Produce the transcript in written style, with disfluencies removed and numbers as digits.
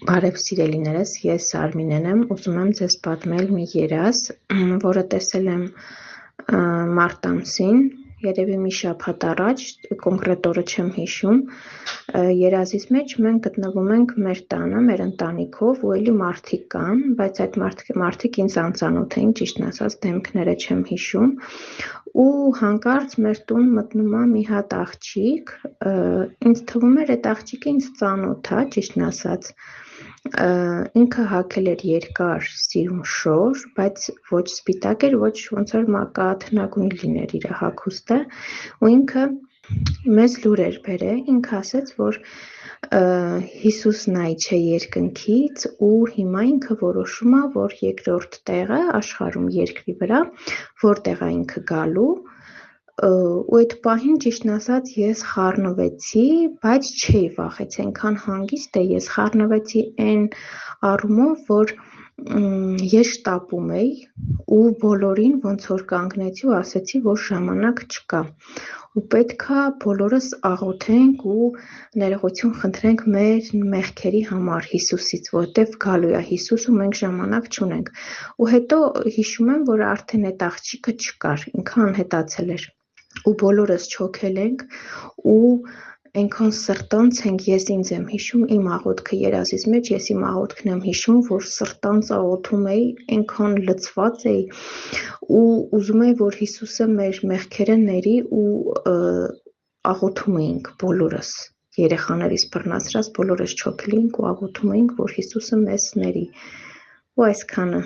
Բարև սիրելիներս, ես Արմինեն եմ, ուզում եմ ձեզ պատմել մի երազ, որը տեսել եմ մարտ ամսին, երևի մի շաբաթ առաջ, կոնկրետ օրը չեմ հիշում, երազից մեջ մենք գտնվում ենք մեր տանը, մեր ընտանիքով ու էլի մարդիկ կան, բայց այդ մարդիկ ինձ անծանոթ էին, ճիշտն ասած դեմքները չեմ հիշում, ու հանկարծ մեր տուն մտնում է մի հատ աղջիկ, ինձ թվում էր այդ աղջիկը ինձ ծանոթ է, ճիշտն ասած, ինքը հագել էր երկար սիրուն շոր, բայց ոչ սպիտակ էր, ոչ ոնց որ մակաթնագույն լիներ իր հագուստը, ու ինքը մեզ լուր էր բերել, ինքը ասաց, որ Հիսուս նայ չէ երկնքից ու հիմա ինքը որոշում է, որ երկրորդ տեղը աշխարհում երկրի վրա, որտեղ է ինքը գալու, ու այդ պահին ճիշտն ասած ես խառնվեցի, բայց չէի վախեցի, այնքան հանգիստ է, ես խառնվեցի այն առումով, որ ես շտապում էի ու բոլորին ոնց որ կանգնեցի ու ասեցի, որ ժամանակ չկա ու պետքա բոլորս աղոթենք ու ներողություն խնդրենք մեր մեղքերի համար Հիսուսից, որտեվ գալու է Հիսուս ու մենք ժամանակ չունենք։ Ու հետո հիշում եմ, որ արդեն այդ աղջիկը չկար, ինքը անհետացել էր։ Ու բոլորս չոքել ենք ու այնքան սրտանց ենք, ես ինձ եմ հիշում իմ աղոթքը երազից մեջ, ես իմ աղոթքն եմ հիշում, որ սրտանց աղոթում էի, այնքան լցված էի ու ուզում էի, որ Հիսուսը մեր մեղքերը ների ու աղոթում էինք բոլորս, երեխաներից բռնացրած բոլորս չոքել էինք ու աղոթում էինք, որ Հիսուսը մեզ ների ու այսքանը։